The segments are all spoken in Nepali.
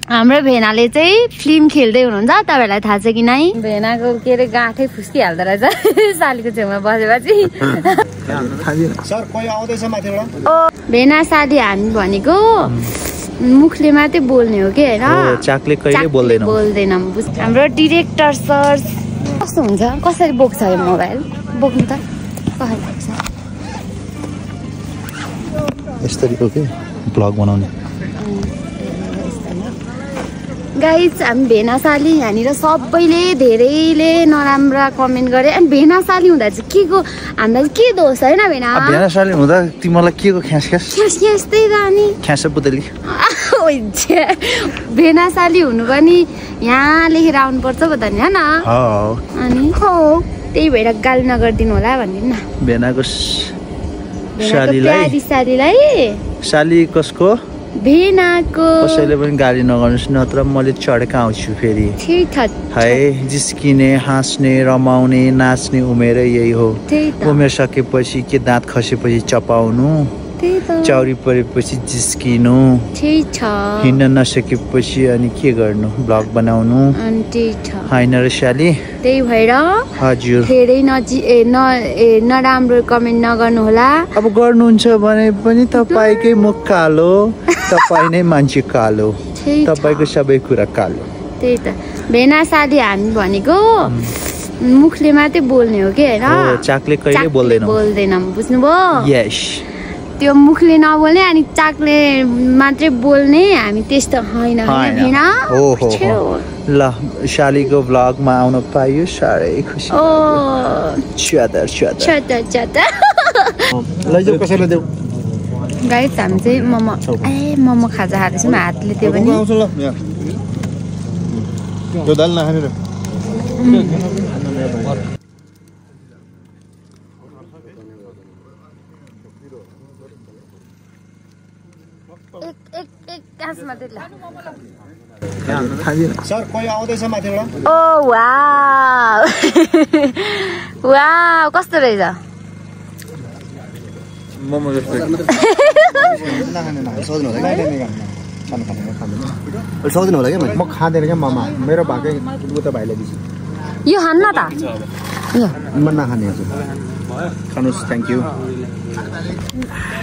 हाम्रो भेनाले चाहिँ फिल्म खेल्दै हुनुहुन्छ तपाईहरुलाई थाहा छ कि नै भेनाको के रे गाँठै फुस्किहाल्दो रहेछ सालीको छेउमा बसेपछि सर कोही आउँदैछ माथिबाट ओ भेना साली हामी भनेको मुखले मात्रै बोल्ने हो के हैन चाकले कहिले बोल्दैन हाम्रो डाइरेक्टर सर कस्तो हुन्छ कसरी बोक्छ यो मोबाइल बोक्नु त कसरी लाग्छ यसरी हो के ब्लग बनाउने गाइज हामी भेना साली यहाँनिर सबैले धेरैले नराम्रा कमेन्ट गरे अनि भेना साली हुँदा चाहिँ के को हामीलाई के दोष हैन भेना साली हुँदा तिमीलाई के को ख्यास त्यही त अनि ख्यास पुतली भेना साली हुनु पनि यहाँ लेखेर आउनु पर्छ पता नि हैन अनि त्यही भएर गाली नगर्दिनु होला भनिदिनु न भेनाको सालीलाई साली कसको भेनाको कसैले पनि गाली नगर्नुस् नत्र मैले चढेका आउँछु फेरि है जिस्किने हाँस्ने रमाउने नाच्ने उमेर यही हो उमेर सकेपछि के दाँत खसेपछि चपाउनु चौरी परेपछि जिस्किनु हिँड्न नसकेपछि अनि के गर्नु ब्लग बनाउनु होइन र साली त्यही भएर हजुर धेरै नराम्रो कमेन्ट नगर्नु होला अब गर्नुहुन्छ भने पनि तपाईकै मुख कालो तपाई नै मान्छे कालो तपाईको सबै कुरा कालो त्यही त भेना साली हामी भनेको मुखले मात्रै बोल्ने हो के हैन चाकले कहिले बोल्दैन बुझ्नुभयो यस त्यो मुखले नबोल्ने अनि चाकले मात्रै बोल्ने हामी त्यस्तो हैन भेना ल शालीको ब्लगमा आउन पाइयो साह्रै खुसी च्यादर लैजाऊ कसैलाई देऊ गाइस हामी चाहिँ मोमो खाजा खाँदैछौँ हातले त्यो पनि त्यो दाल नखाने र एक कास मात्रै ल सर कोही आउँदैछ माथिबाट ओ वाउ कस्तो रहेछ मोमो जस्तो सक्दिनु होला क्या म खाँदैन क्या मामा मेरो भाकै उता भाइलाई दिन्छु यो खान्न त म नखाने खानुहोस् थ्याङ्क यू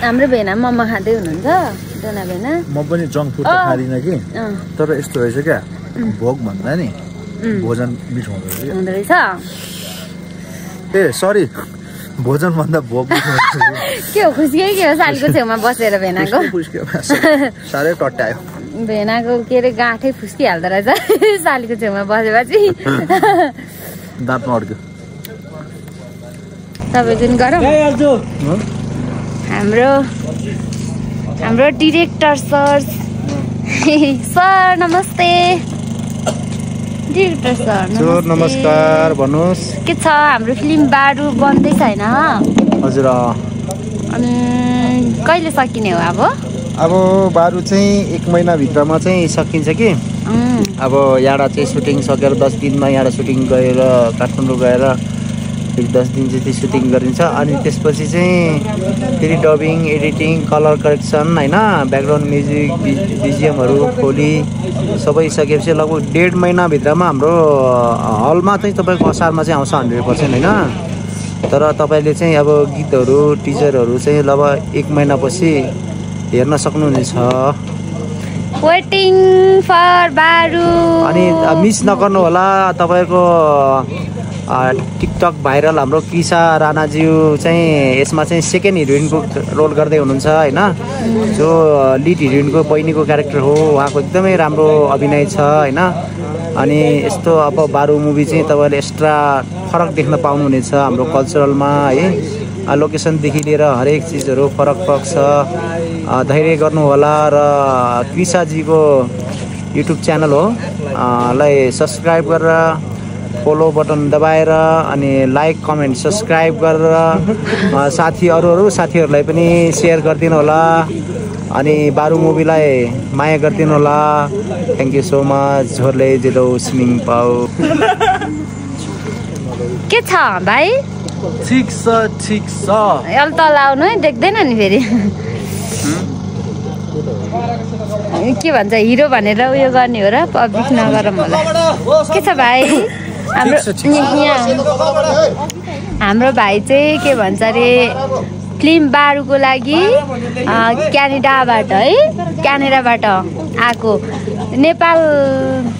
हाम्रो भेना मोमो खाँदै हुनुहुन्छ दोना भेना म पनि जङ्क फुड त खादिनँ कि तर यस्तो रहेछ क्या भोग भन्दा नि भोजन मिठो हुँदो रहेछ ए सरी भोजन भन्दा भोग के हो खुसी के हो सालीको छेउमा बसेर भेनाको साह्रै टट्टायो भेनाको के रे गाँठै फुस्किहाल्दो रहेछ सालीको छेउमा बसेपछि दाँतमा अड्क्यो तपाईँ जुन गरौँ हाम्रो डाइरेक्टर सर नमस्ते डाइरेक्टर सर नमस्कार भन्नुहोस् के छ हाम्रो फिल्म बारु बन्दैछ हैन हजुर अनि कहिले सकिने हो अब बारु चाहिँ 1 महिनाभित्रमा चाहिँ सकिन्छ कि अब यहाँ चाहिँ सुटिङ सकेर 10 दिनमा यहाँ सुटिङ गएर काठमाडौँ गएर फेरि 10 दिन जति सुटिङ गरिन्छ अनि त्यसपछि चाहिँ फेरि डबिङ एडिटिङ कलर करेक्सन हैन ब्याकग्राउन्ड म्युजिक बिजिएमहरू खोली सबै सकेपछि लगभग 1.5 महिनाभित्रमा हाम्रो हलमा चाहिँ तपाईँको असारमा चाहिँ आउँछ 100% हैन तर तपाईँले चाहिँ अब गीतहरू टिजरहरू चाहिँ लगभग 1 महिनापछि हेर्न सक्नुहुनेछ वेटिङ फर बारु अनि मिस नगर्नु होला तपाईको टिकटक भाइरल हाम्रो कृषा राणाज्यू चाहिँ यसमा चाहिँ सेकेन्ड हिरोइनको रोल गर्दै हुनुहुन्छ हैन जो लिड हिरोइनको बहिनीको क्यारेक्टर हो उहाँको एकदमै राम्रो अभिनय छ हैन अनि यस्तो अब बारु मुभी चाहिँ तपाईले एक्स्ट्रा फरक देख्न पाउनुहुनेछ हाम्रो कल्चरलमा है लोकेसनदेखि लिएर हरेक चिजहरू फरक छ धैर्य गर्नु होला र कृषाजीको युट्युब च्यानल हो लाई सब्स्क्राइब गरेर फलो बटन दबाएर अनि लाइक कमेन्ट सब्स्क्राइब गरेर अरू साथीहरूलाई पनि सेयर गरिदिनु होला अनि बारु मुभीलाई माया गरिदिनु होला थ्याङ्क यू सो मच झोरले जिलो स्विमिङ पाउ के छ भाइ ठीक छ अहिले तल आउनु है देख्दैन नि फेरि के भन्छ हिरो भनेर उयो गर्ने हो र पब्लिक नगरौँ होला के छ भाइ हाम्रो भाइ चाहिँ के भन्छ अरे फिल्म बारुको लागि क्यानाडाबाट आएको नेपाल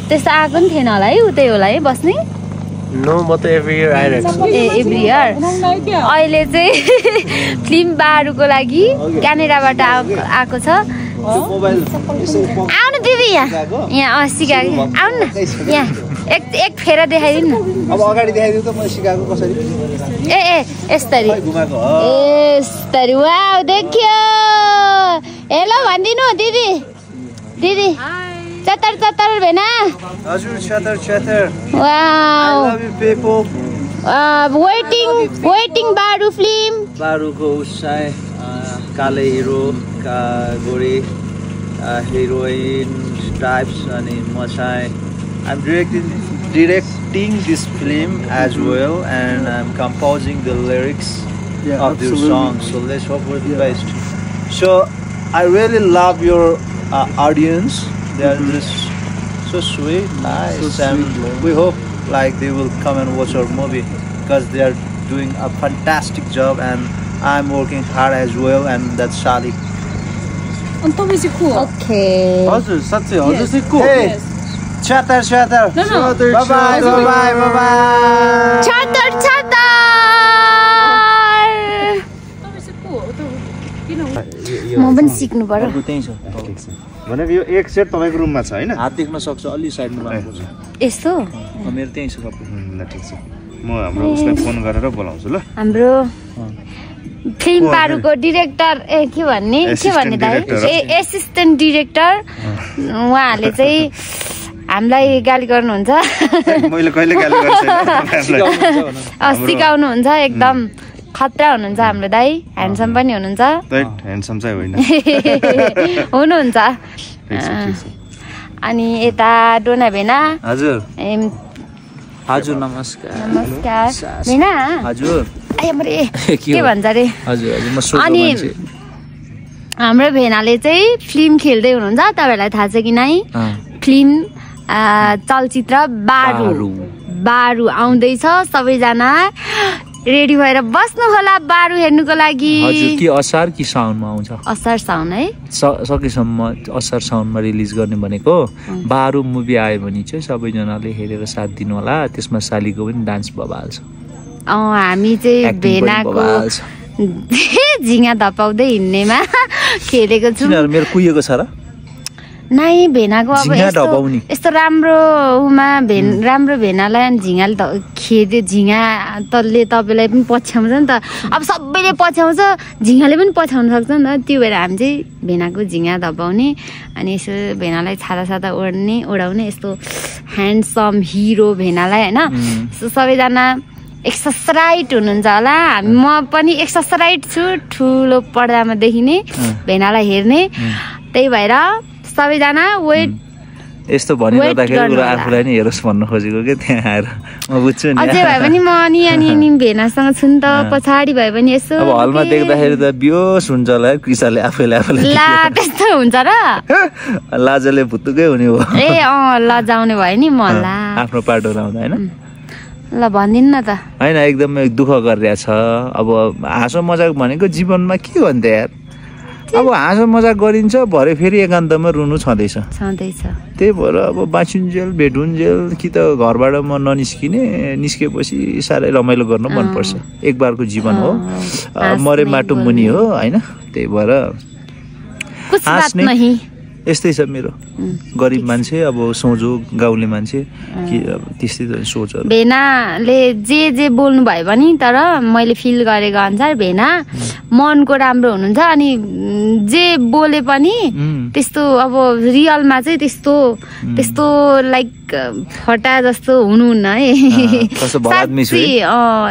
त्यस्तो आएको नि थिएन होला है उतै होला है बस्ने नो म त एभ्री इयर आइरहेको छु एभ्री इयर अहिले चाहिँ फिल्म बारुको लागि क्यानाडाबाट आएको छ आउनु दिदी यहाँ सिकाएको आउनु न यहाँ एक फेरा देखाइदिनु न अब अगाडि देखाइदिउ त म सिकाएको कसरी ए यस्तरी यस्तरी वाउ देखियो हेलो भनिदिनु दिदी चतर भेना हजुर चतर wow I love you people waiting बारु फिल्म बारुको उसai काले हिरो का गोरी heroine types अनि म चाहिँ I'm directing this film as well and I'm composing the lyrics of the song so let's hope for the best so I really love your audience they are just so sweet nice and we hope like they will come and watch our movie because they are doing a fantastic job and I'm working hard as well and that's Shali okay हजुर साच्चै हजुर चाहिँ को Chatter bye Chatter म पनि सिक्नु पर्यो त्यही छ भनेको यो एक सेट तपाईको रुममा छ हैन हात देख्न सक्छ अलि साइडमा राख्नुपर्छ यस्तो मेरो त्यही छ सबै ल ठीक छ म हाम्रो उसलाई फोन गरेर बोलाउँछु ल हाम्रो फिल्म बारुको डिरेक्टर के भन्ने दाइ एसिस्टेन्ट डिरेक्टर उहाँहरूले चाहिँ हामीलाई गाली गर्नुहुन्छ मैले कहिले गाली गर्छु सिकाउनुहुन्छ एकदम खतरा हुनुहुन्छ हाम्रो दाइ ह्यान्डसम पनि हुनुहुन्छ ह्यान्डसम चाहिँ होइन हुनुहुन्छ अनि यता डोना भेना हजुर नमस्कार भेना हजुर के भन्छ अरे हजुर म अनि हाम्रो भेनाले चाहिँ फिल्म खेल्दै हुनुहुन्छ तपाईहरुलाई थाहा छ कि नै फिल्म चलचित्र बारु आउँदैछ सबैजना रेडी भएर बस्नु होला बारु हेर्नुको लागि हजुर कि असार कि साउनमा आउँछ असार साउन है सकेसम्म असार साउनमा रिलिज गर्ने भनेको बारु मुभी आयो भने चाहिँ सबैजनाले हेरेर साथ दिनु होला त्यसमा सालीको पनि डान्स बबाल छ हामी चाहिँ भेनाको झिङा धपाउँदै हिँड्नेमा खेलेको छु मेरो कुहिएको छ र नाइ भेनाको अब यस्तो राम्रो भेनालाई झिङाले खेद्यो झिङा तले तपाईलाई पनि पछ्याउँछ नि त अब सबैले पछ्याउँछ झिङाले पनि पछ्याउन सक्छ नि त त्यो भएर हामी चाहिँ भेनाको झिङा धपाउने अनि यसो भेनालाई छाता ओढाउने यस्तो ह्यान्डसम हिरो भेनालाई होइन सबैजना एक्सर्साइज हुनुहुन्छ होला म पनि एक्सर्साइज छु ठुलो पर्दामा देखिने भेनालाई हेर्ने त्यही भएर सबैजना वेट यस्तो भनिरहँदाखेरि आफूलाई नि हेरोस् भन्न खोजेको के त्यहाँ आएर म बुझ्छु नि अझै भए पनि म अनि भेनासँग छु नि त पछाडि भए पनि यसो अब हलमा देख्दाखेरि त बियोस हुन्छ होला कृषाले आफैले ला त्यस्तो हुन्छ र लाजले भुत्तुकै हुने हो ए लजाउने भयो नि म ला आफ्नो पाटो लाउँदा हैन ल भनिदिनु न त हैन एकदमै दुःख गरिरहेछ अब हाँसो मजाक भनेको जीवनमा के भन्थे यार अब हाँसो मजाक गरिन्छ भरे फेरि एकान्तमा रुनु छँदैछ त्यही भएर अब बाँचुन्जेल भेटुन्जेल कि त घरबाट म ननिस्किने निस्केपछि साह्रै रमाइलो गर्न मनपर्छ एक बारको जीवन हो मरे माटो मुनि हो हैन त्यही भएर हाँस्ने यस्तै छ मेरो गरिब मान्छे अब सोझो गाउँले मान्छे कि त्यस्तै सोचहरू भेनाले जे बोल्नु भयो भने तर मैले फिल गरेको अनुसार भेना मनको राम्रो हुनुहुन्छ अनि जे बोले पनि त्यस्तो अब रियलमा चाहिँ त्यस्तो लाइक फटा जस्तो हुनुहुन्न है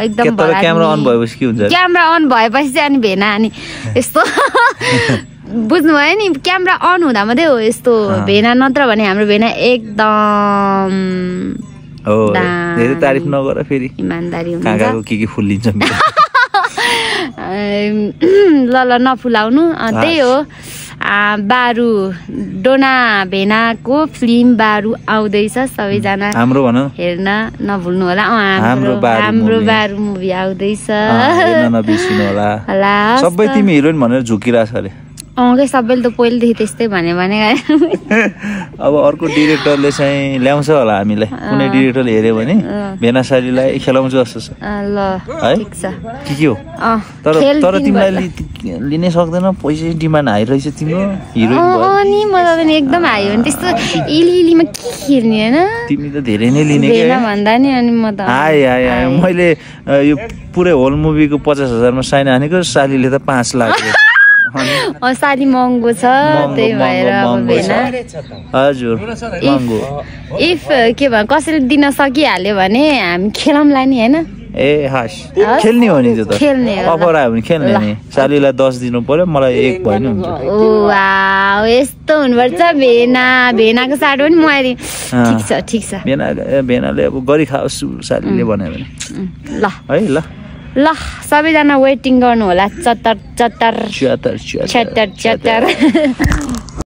एकदम क्यामेरा अन भएपछि चाहिँ अनि भेना अनि यस्तो बुझ्नु भयो नि क्यामेरा अन हुँदा मात्रै हो यस्तो भेना नत्र भने हाम्रो भेना एकदम हो धेरै तारिफ नगर फेरि इमानदारी हुन्छ काकाको के फुल्लिन्छ ल नफुलाउनु त्यही हो बारु डोना भेनाको फिल्म बारु आउँदैछ सबैजना हाम्रो भन हेर्न नभुल्नु होला हाम्रो बारु मुभी आउँदैछ हेर्न नबिर्सिनु होला सबै तिमी हिरोइन भनेर झुकिरहेछ अरे के सबैले त पहिलेदेखि त्यस्तै भने अब अर्को डिरेक्टरले चाहिँ ल्याउँछ होला हामीलाई कुनै डिरेक्टरले हेऱ्यो भने भेनासालीलाई खेलाउँछ जस्तो छ ल है ठीक छ के हो तर तिमीलाई लिनै सक्दैन पैसा डिमान्ड हाई रहेछ तिम्रो हिरोइन भयो अनि मलाई पनि एकदम हाई हो नि त्यस्तो इलिमा के खेल्ने हैन तिमी त धेरै नै लिने के भन्दा नि अनि म त आए मैले यो पुरै होल मुभीको 50,000 मा साइन हानेको सालीले त 5 लाख साली महँगो छ त्यही भएर भेना हजुर महँगो इफ के भन्छ कसैले दिन सकिहाल्यो भने हामी खेलाउँला नि हैन ए हास खेल्ने हो नि त्यो त अफर आयो भने खेल्ने नि सालीलाई 10 दिनु पर्यो मलाई 1 भयो नि हुन्छ ओ वाउ यस्तो हुनुपर्छ भेनाको साडो पनि म ठिक छ भेनाले अब गरी खाओस् सालीले भन्यो भने ल है ल सबैजना वेटिङ गर्नु होला चत्तर